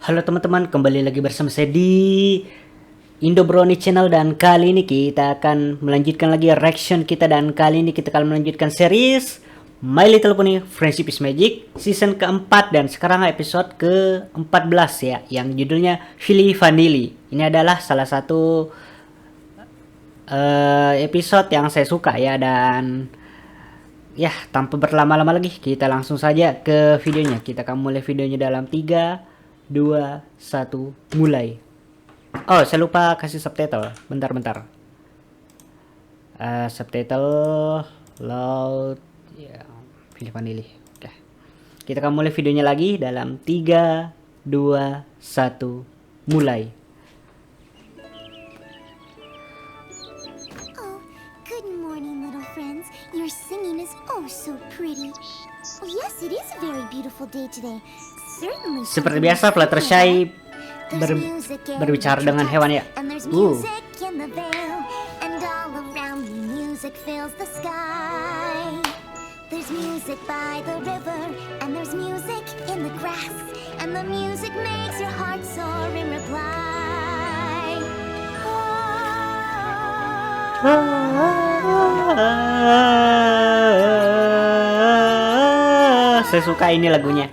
Halo teman-teman, kembali lagi bersama saya di Indo Brownie Channel, dan kali ini kita akan melanjutkan lagi reaction kita, dan kali ini kita akan melanjutkan series My Little Pony Friendship is Magic season keempat, dan sekarang episode ke-14 ya, yang judulnya Chili Vanilli. Ini adalah salah satu episode yang saya suka ya, dan ya tanpa berlama-lama lagi kita langsung saja ke videonya. Kita akan mulai videonya dalam 3 2 1 mulai. Oh, saya lupa kasih subtitle. Bentar. Subtitle loud ya, pilih Vanilli. Oke. Kita akan mulai videonya lagi dalam 3 2 1 mulai. Oh, good morning, little friends. Your singing is oh so pretty. Oh, yes, it is a very beautiful day today. Certainly. Seperti biasa, Fluttershy berbicara dengan hewan ya. And there's music in the vale, and all around me music fills the sky. There's music by the river, and there's music in the grass, and the music makes your heart soar in reply. Saya suka ini lagunya.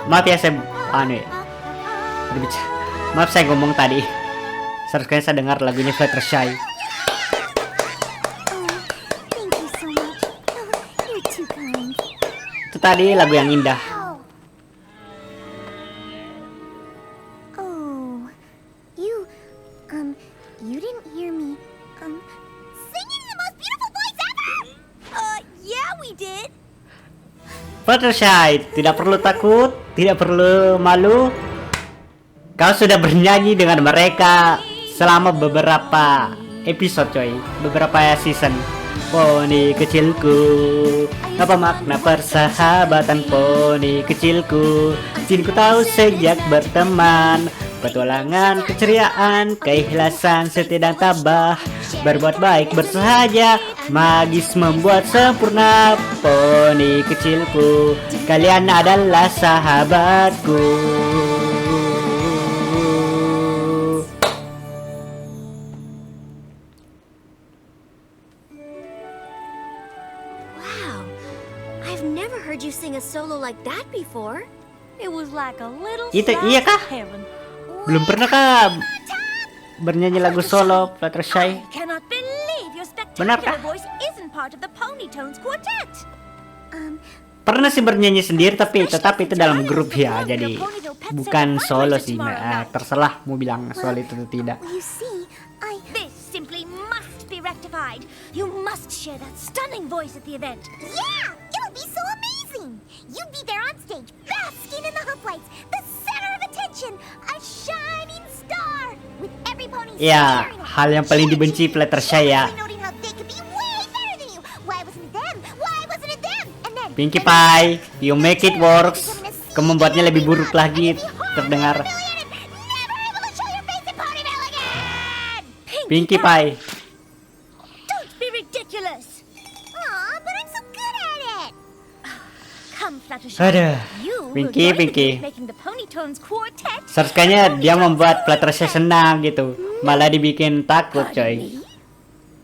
Maaf ya, saya maaf saya ngomong tadi. Seharusnya saya dengar lagunya Fluttershy. Oh, thank you so much. Oh, you're too kind. Itu tadi lagu yang indah. Oh, you didn't hear me, singing the most beautiful voice ever! Yeah, we did! Fluttershy, tidak perlu takut, tidak perlu malu. Kau sudah bernyanyi dengan mereka selama beberapa episode, coy. Beberapa season. Poni kecilku, apa makna persahabatan poni kecilku? Jin ku tahu sejak berteman, petualangan, keceriaan, keikhlasan, setia dan tabah, berbuat baik, bersahaja, magis membuat sempurna. Poni kecilku, kalian adalah sahabatku. Wow, I've never heard you sing a solo like that before. It was like a little Itu slice iya kah? of heaven. Belum pernah kah bernyanyi lagu solo, Fluttershy? I cannot believe your Benar spectacular kah? voice isn't part of the Pony Tones Quartet. Pernah sih bernyanyi sendiri, tapi tetap itu dalam grup ya, jadi bukan solo sih. Terserah mau bilang soal itu atau tidak. Well, you see, This simply must be rectified. You must share that stunning voice at the event. yeah, it'll be so amazing! You'd be there on stage, basking in the hoplights, the center of attention, a shining star, with every pony Ya, staring at hal yang paling dibenci Fluttershy ya. noting how they could be way better than you. Why wasn't it them? Why wasn't it them? And then Pinkie Pie, you make it works. Kau membuatnya lebih buruk lagi terdengar. never able to show your face in Ponyville again! Pinkie Pie. Don't be ridiculous. Aw, but I'm so good at it! Come, Fluttershy. Aduh, You will Pinkie, join the Pinkie. group making the Pony Tones Quartet. Seharusnya dia membuat Fluttershy senang gitu, malah dibikin takut, coy.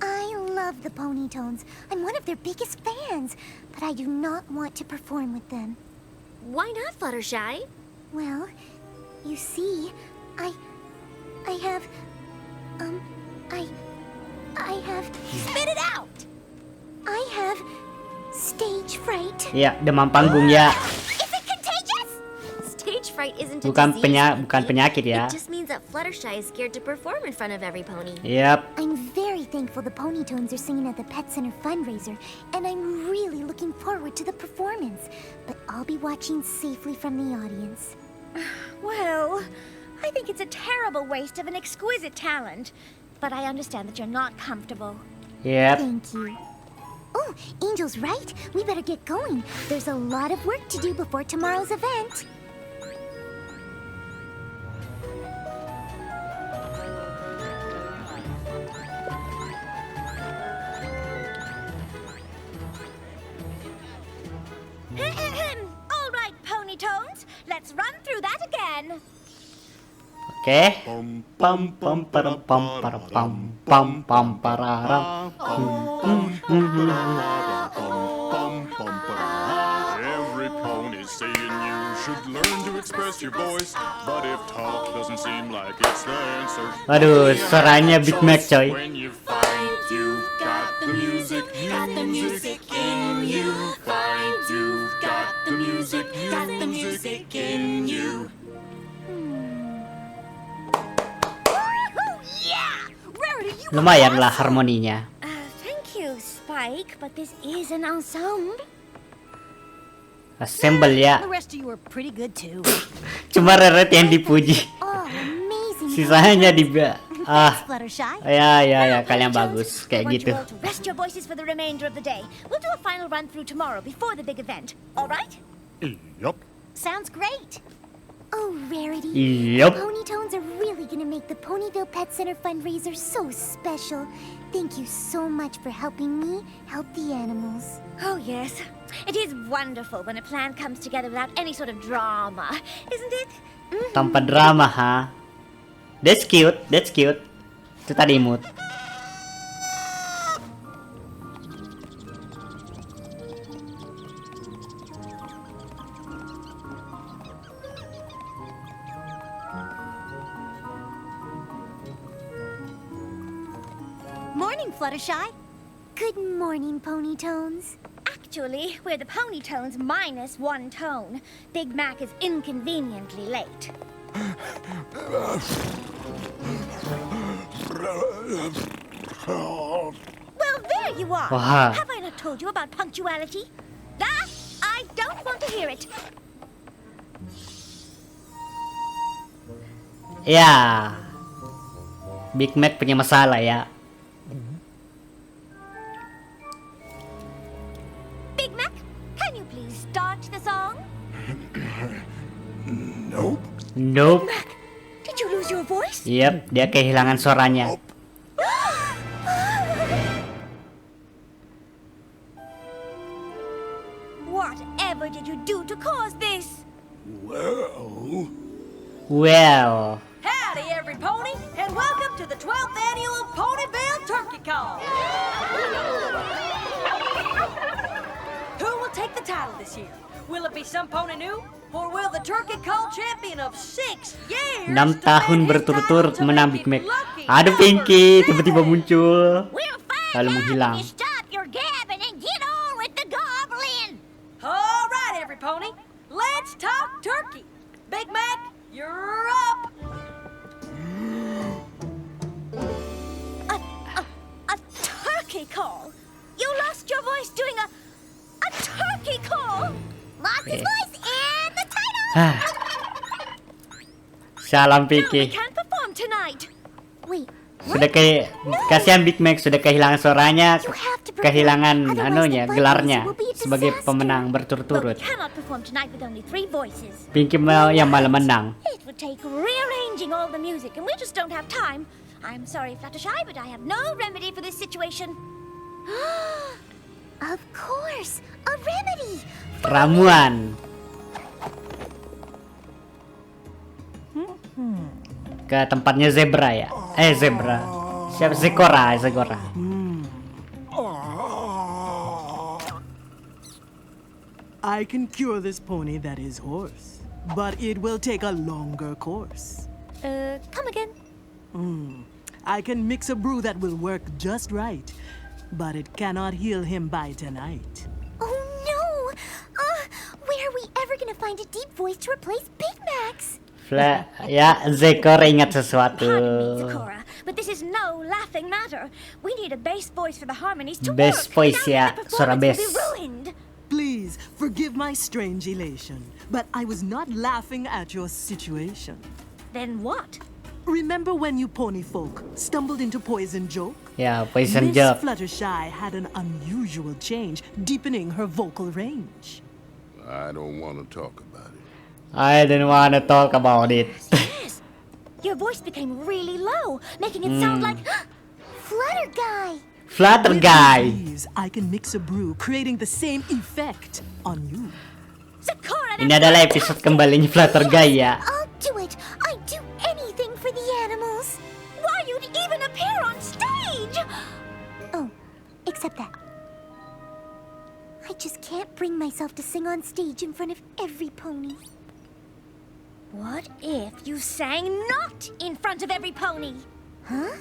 I love the Ponytones. I'm one of their biggest fans, but I do not want to perform with them. Why not, Fluttershy? Well, you see, I have, I have, Spit it out. I have stage fright. Ya, demam panggung ya. Is it contagious? Stage fright isn't a Bukan disease. bukan penyakit ya. It just means that Fluttershy is scared to perform in front of every pony. Yap. I'm very thankful the Ponytones are singing at the Pet Center fundraiser, and I'm really looking forward to the performance. But I'll be watching safely from the audience. Well, I think it's a terrible waste of an exquisite talent. But I understand that you're not comfortable. Yap. Thank you. Oh, Angel's right. We better get going. There's a lot of work to do before tomorrow's event. Let's run through that again. Oke. Pam pam param pam param pam pam pam pararam. Every pony's saying you should learn to express your voice, but if talk doesn't seem like it's the answer, Waduh, suaranya Big Mac coy. when you find you've got the music in you, find you've got the music in you. Yeah! Rarity, you Lumayan lah harmoninya. Thank you, Spike, but this is an ensemble. Assemble ya. The rest of you are pretty good too. Cuma Reret yang dipuji. Oh, amazing. Sisanya di Fluttershy. ya kalian bagus I kayak want gitu. you all to rest your voices for the remainder of the day. We'll do a final run through tomorrow before the big event. All right? Yup. Sounds great. Oh, Rarity. Yup. Ponytones are really gonna make the Ponyville Pet Center fundraiser so special. Thank you so much for helping me help the animals. Oh, yes. It is wonderful when a plan comes together without any sort of drama, isn't it? Tanpa drama, ha? That's cute. Itu tadi imut. Morning, Fluttershy. Good morning, Ponytones. Actually, we're the Ponytones minus one tone. Big Mac is inconveniently late. Well, there you are. Wah. Have I not told you about punctuality? Ah, I don't want to hear it. Ya. Big Mac punya masalah ya. Big Mac, can you please start the song? Nope. Did you lose your voice? Yep, dia kehilangan suaranya. Whatever did you do to cause this? Well, Howdy, every pony, and welcome to the 12th annual Ponyville Turkey Call. Who will take the title this year? Will it be some pony new, or will the Turkey Call champion of 6 years? 6 tahun berturut-turut menang Big Mac. Aduh Pinky, tiba-tiba muncul. We'll find Lalu menghilang. when you stop your gabbing and get on with the gobbling. All right, every pony, let's talk turkey. Big Mac, you're up. A turkey call? You lost your voice doing a turkey call? Lost his Okay. voice in the title. Hah. Salam No, we Pinky. can't perform tonight. Wait, Sudah kasihan Big Mac sudah kehilangan suaranya, you have to perform. kehilangan Otherwise anunya, the gelarnya fundraiser will be a sebagai disaster. pemenang But we berturut-turut. cannot perform tonight with only 3 voices. Pinky mau yang malah menang. It would take rearranging all the music, and we just don't have time. I'm sorry, Fluttershy, but I have no remedy for this situation. Of course, a remedy. Ramuan. Ke tempatnya zebra ya? Zebra. Siapa? Zecora. I can cure this pony that is hoarse, but it will take a longer course. Come again. I can mix a brew that will work just right, but it cannot heal him by tonight. Oh no! Where are we ever gonna find a deep voice to replace Big Mac's? Ya, Zecora ingat sesuatu. Pardon me, Zecora, but this is no laughing matter. We need a bass voice for the harmonies to Bass work. voice, Without ya, it, the suara performance will bass. be ruined. Please forgive my strange elation, but I was not laughing at your situation. Then what? Remember when you pony folk stumbled into Poison Joke? Ya, Poison Miss Joke. Fluttershy had an unusual change, deepening her vocal range. I don't want to talk about it. I don't wanna talk about it. Yes. Your voice became really low, making it sound like Flutter Guy! Flutter With Guy. these, I can mix a brew, creating the same effect on you. Sakura, Ini adalah episode kembalinya Flutter Guy ya. I'll do it. I'd do anything for the animals. why you'd even appear on stage? Oh, except that. I just can't bring myself to sing on stage in front of every pony. What if you sang not in front of every pony? Huh?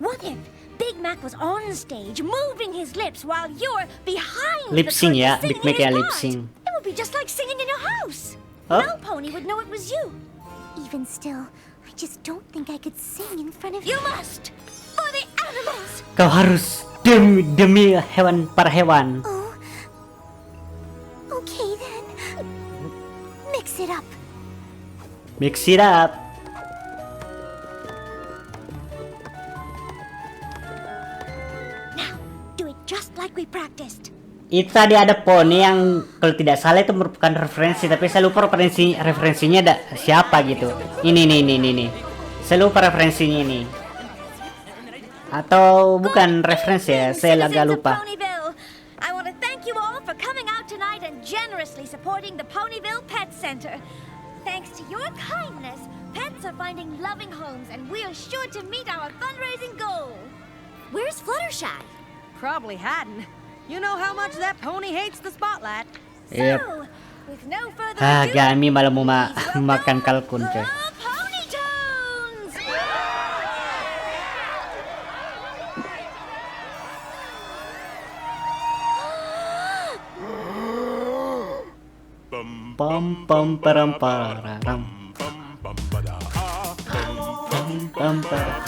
What if Big Mac was on stage, moving his lips while you're behind Lip the sync curtain ya, singing Big Mac his ya lip part? sync. It would be just like singing in your house. Huh? No pony would know it was you. Even still, I just don't think I could sing in front of You must! For the animals! Kau harus demi hewan para hewan. Oh. Okay then. Mix it up. Mix it up. Now, do it just like we practiced. Itu tadi ada poni yang kalau tidak salah itu merupakan referensi, tapi saya lupa referensinya ada siapa gitu. Ini. Saya lupa referensinya ini. Atau bukan referensi ya, saya agak Citizens of lupa. Ponyville, I want to thank you all for coming out tonight and generously supporting the Ponyville Pet Center. Thanks to your kindness, pets are finding loving homes, and we are sure to meet our fundraising goal. Where's Fluttershy? Probably hadn't. You know how much that pony hates the spotlight. Yep. So, with no further Ah, ado, Gami malah mau please makan welcome kalkun coy. the Ponytoons! Pam pam param pararam. Pam param.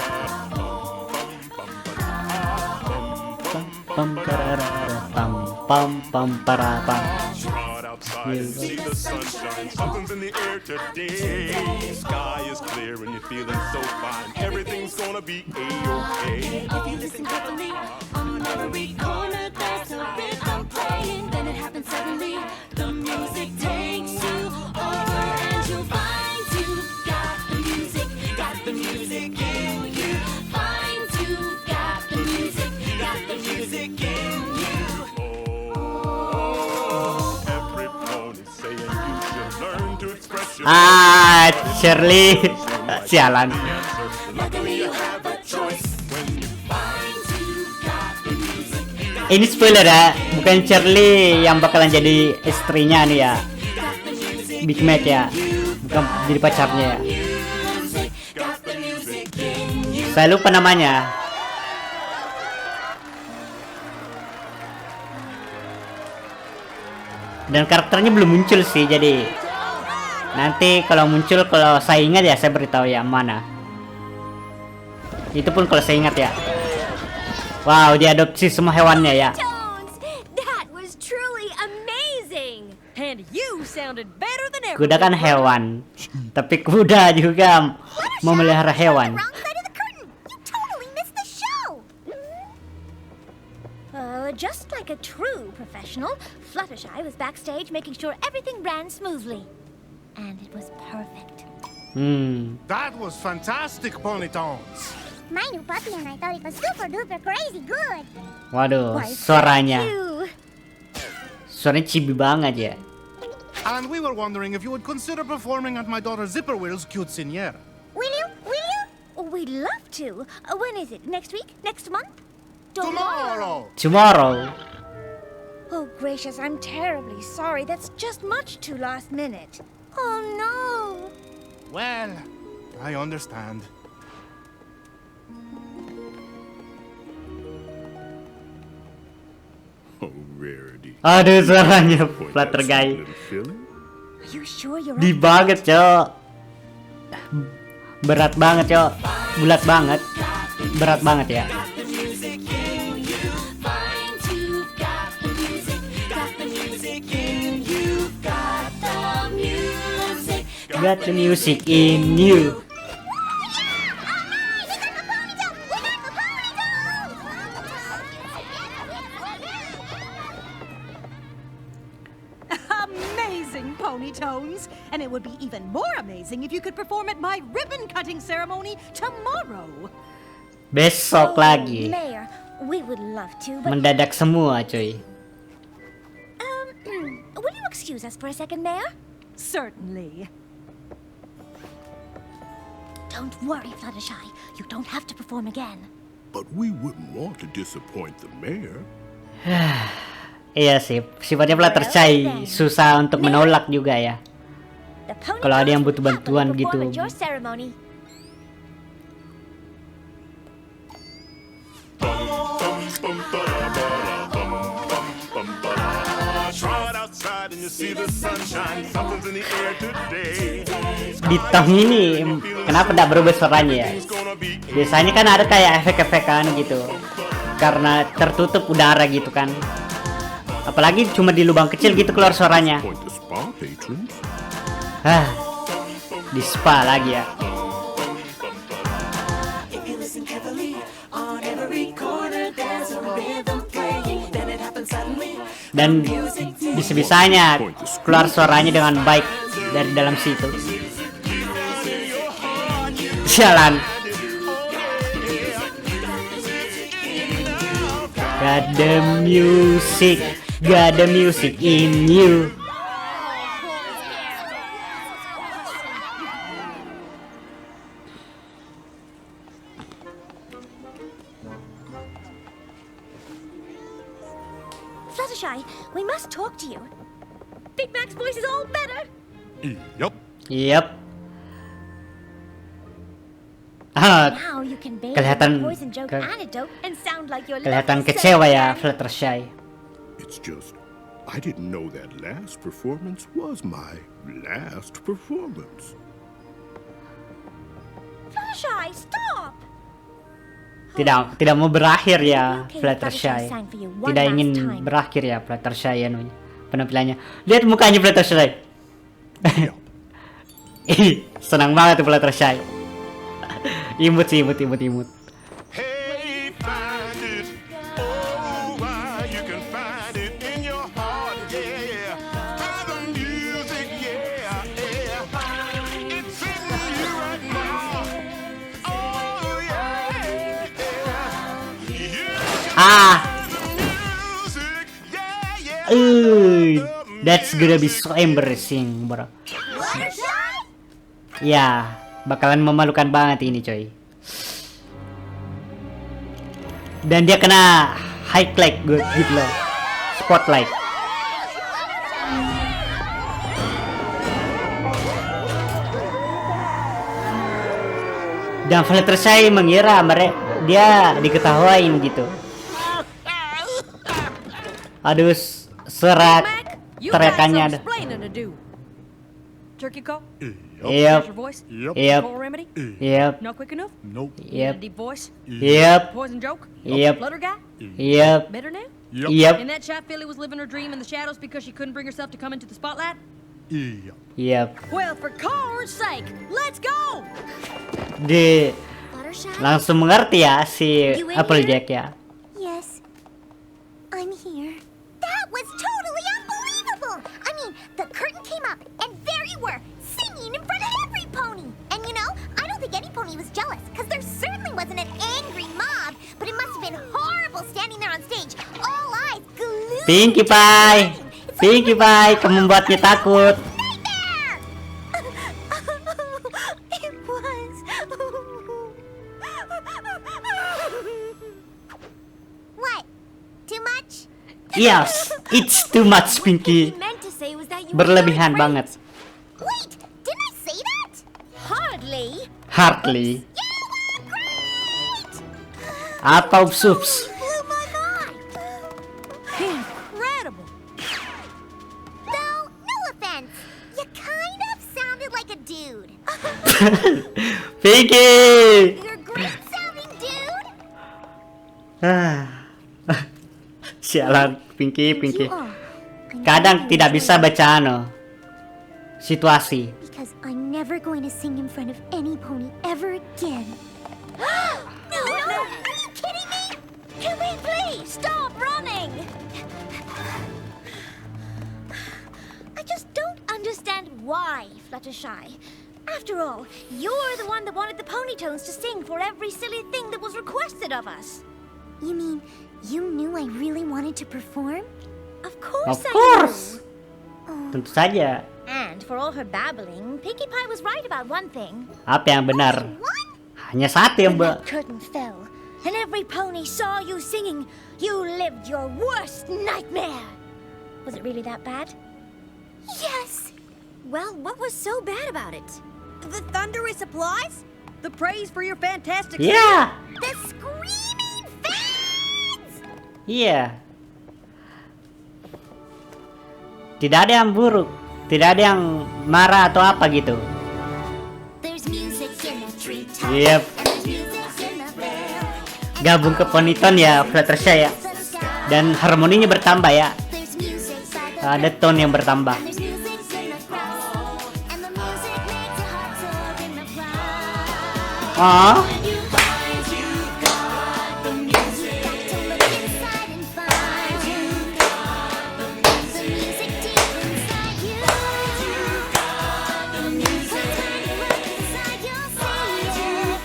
Pam pararara, pam pam pam parapam. Trot outside and see the sunshine. Something's in the air today. Sky is clear and you're feeling so fine. Everything's gonna be A-okay. If you listen carefully, on every corner there's a rhythm playing. Then it happens suddenly. The music takes you over, and you'll find you've got the music in you. Find you've got the music in you. Every pony saying you should learn to express yourself. Ah, Shirley. Sialan. Luckily you have a choice when you find you've got the music. Ini spoiler ya, bukan Shirley yang bakalan jadi istrinya nih ya. Big Mac ya, bukan jadi pacarnya ya. Saya lupa namanya. Dan karakternya belum muncul sih, jadi nanti kalau muncul, kalau saya ingat ya saya beritahu ya mana. Itu pun kalau saya ingat ya. Wow, diadopsi semua hewannya ya. Tones! That was truly amazing! And you sounded better than ever. Kuda kan hewan, tapi kuda juga memelihara hewan. Wrong side of the curtain. You totally missed the show. Just like a true professional, Fluttershy was backstage making sure everything ran smoothly. And it was perfect. That was fantastic, Ponytones. My new puppy and I thought it was super duper crazy good. Waduh, Why, suaranya. thank you. Suaranya cibi banget ya. And we were wondering if you would consider performing at my daughter Zipperwhirl's quinceañera. Will you? Will you? We'd love to. When is it? Next week? Next month? Tomorrow! Tomorrow. Oh, gracious, I'm terribly sorry. That's just much too last minute. Oh, no. Well, I understand. Oh, Rarity. Aduh, suaranya Flutter Guy. Little feeling? Are you sure you're Di banget, Cok. Berat banget, Cok. Bulat banget. Berat banget ya. Got the music in you. Amazing, Ponytones! And it would be even more amazing if you could perform at my ribbon cutting ceremony tomorrow. Besok lagi. Mayor, we would love to, but Mendadak semua, cuy. will you excuse us for a second, Mayor? Certainly. Don't worry, Fluttershy. You don't have to perform again. But we wouldn't want to disappoint the mayor. Iya sih, sifatnya Fluttershy susah untuk menolak juga ya. The pony Kalau ada yang girls butuh will happily bantuan perform gitu. at your ceremony. Trot outside and you see the sunshine. Something's in the air today. Di tahun ini kenapa tidak berubah suaranya ya? It's gonna be Biasanya kan ada kayak efek-efekan gitu, karena tertutup udara gitu kan. Apalagi cuma di lubang kecil gitu keluar suaranya. point the spa patrons. Di spa lagi ya. If you listen carefully, on every corner there's a rhythm playing. Then it happens suddenly. Dan bisa-bisanya keluar suaranya dengan baik dari dalam situ. Jalan. Got the music in you. Fluttershy, we must talk to you. Big Mac's voice is all better. Yup. Yep. Now you can bathe in kelihatan- the poison joke antidote and sound like your Kelihatan lovely kecewa ya Sandman. Fluttershy. It's just, I didn't know that last performance was my last performance. Fluttershy, stop! Tidak mau berakhir ya Okay, Fluttershy. Fluttershy sang for you one Tidak last ingin time. berakhir ya Fluttershy anunya, penampilannya. Lihat mukanya Fluttershy. Ih, senang banget tuh Fluttershy. Imut sih, imut. Hey, find it. Oh, why you can find it in your heart, yeah. Find the music, yeah. It's in you right now. Oh, yeah. Music, yeah. That's gonna be so embarrassing, bro. Ya, bakalan memalukan banget ini, coy. Dan dia kena highlight gitu loh, spotlight. Dan Fluttershy mengira dia diketawain gitu. Aduh, serak Mac, you got some teriakannya. explaining to do. Turkey call? Yep. Your voice? Yep. Cold remedy? Yep. Not quick enough? Nope. Yep. Deep voice? Yep. Poison joke? Yep. Flutter guy? Yep. Better now? Yep. And that shot Philly was living her dream in the shadows because she couldn't bring herself to come into the spotlight? Yep. Well, for corn's sake, let's go! Di Fluttershy? langsung mengerti ya si You in Applejack ya. Yes, I'm here. That was totally unbelievable! I mean, the curtain came up, and there you were, singing in front of every pony! And you know, I don't think any pony was jealous, because there certainly wasn't an angry mob, but it must have been horrible standing there on stage, all eyes glued Pinkie to Pie, the screen. It's Pinkie Pie, kamu membuatnya takut. nightmare! It was. What? Too much? Yes, it's too much, What he Pinkie. meant to say was that you Berlebihan were banget. Wait, didn't I say that? Hardly. Hardly. You were great! Atau subs. Oh my god! Incredible! Though, no offense, you kind of sounded like a dude. Pinkie. You're a great sounding dude! Sialan, Pinkie. You are. I'm Kadang happy tidak you bisa baca situasi. Because I'm never going to sing in front of any pony ever again. No! Are you kidding me? Can we please stop running? I just don't understand why, Fluttershy. After all, you're the one that wanted the Ponytones to sing for every silly thing that was requested of us. You mean you knew I really wanted to perform? Of course Of course. I Tentu saja. And for all her babbling, Pinkie Pie was right about one thing. Apa yang benar? What? Hanya satu yang When that curtain fell, and every pony saw you singing, you lived your worst nightmare. Was it really that bad? Yes! Well, what was so bad about it? The thunderous applause? The praise for your fantastic Iya. The screaming fans! Iya. Tidak ada yang buruk, tidak ada yang marah atau apa gitu. There's music in the treetops. Yep. And there's music in the vale. Gabung ke Ponytone ya, Fluttershy ya. Dan harmoninya bertambah ya. There's music by the Ada tone yang bertambah. And there's music in the grass. And the music makes your heart soar in the clouds. Oh. Got to look inside and find the music deep inside you. The music inside you'll see it.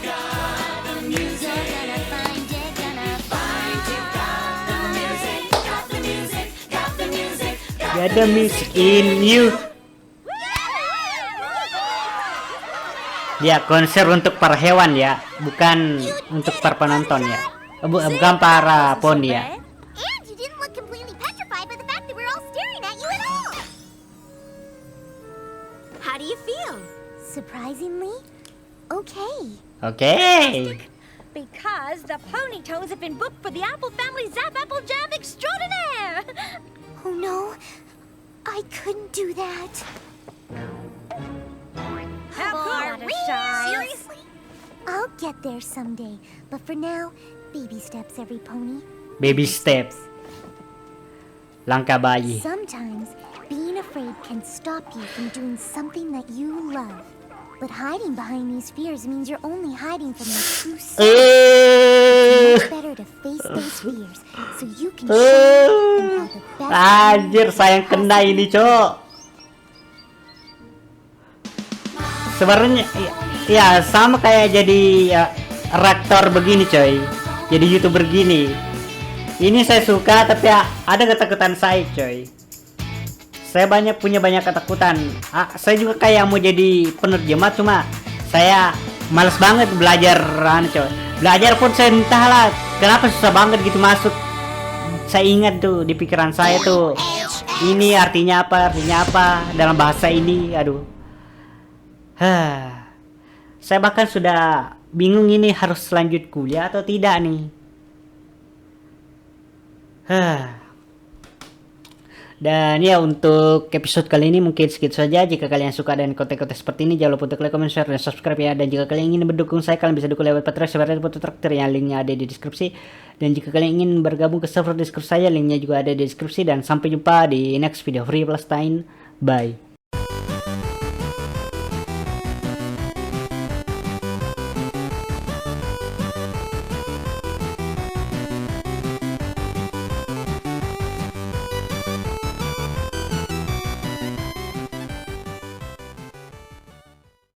You're gonna find it, gonna find it. Got the music, got the music, got the music. Got the music in you. Ya, konser untuk para hewan ya, bukan untuk para penonton ya. Bukan para poni ya. And you didn't look completely petrified by the fact that we're all staring at you at all. How do you feel? Surprisingly, okay. Oke. Because the Ponytones have been booked for the Apple Family Zap Apple Jam Extraordinaire! Oh no, I couldn't do that. How cool, Fluttershy. Seriously? I'll get there someday, but for now, baby steps, every pony. Baby steps. Langkah bayi. Sometimes, being afraid can stop you from doing something that you love. But hiding behind these fears means you're only hiding from the true self. It's better to face those fears so you can show and have the best Anjir, sayang kena ini, Cok. Sebenarnya ya sama kayak jadi ya, rektor begini, coy. Jadi YouTuber gini. Ini saya suka tapi ya, ada ketakutan saya, coy. Saya punya banyak ketakutan. Saya juga kayak mau jadi penerjemah, cuma saya males banget belajar, coy. Belajar pun saya entahlah kenapa susah banget gitu masuk. Saya ingat tuh di pikiran saya tuh, ini artinya apa dalam bahasa ini. Aduh. Saya bahkan sudah bingung ini harus lanjut kuliah atau tidak nih. Dan ya untuk episode kali ini mungkin segitu saja. Jika kalian suka dengan konten-konten seperti ini, jangan lupa untuk like, comment, share, dan subscribe ya. Dan jika kalian ingin mendukung saya, kalian bisa dukung lewat Patreon sebagai foto traktir yang linknya ada di deskripsi. Dan jika kalian ingin bergabung ke server Discord saya, linknya juga ada di deskripsi. Dan sampai jumpa di next video Free Palestine. Bye.